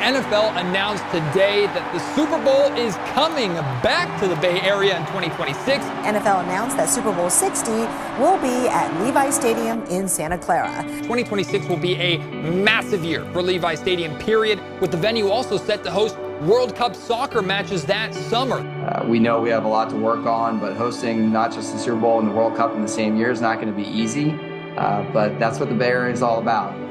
NFL announced today that the Super Bowl is coming back to the Bay Area in 2026. NFL announced that Super Bowl 60 will be at Levi Stadium in Santa Clara. 2026 will be a massive year for Levi Stadium, period, with the venue also set to host World Cup soccer matches that summer. We know we have a lot to work on, but hosting not just the Super Bowl and the World Cup in the same year is not going to be easy. But that's what the Bay Area is all about.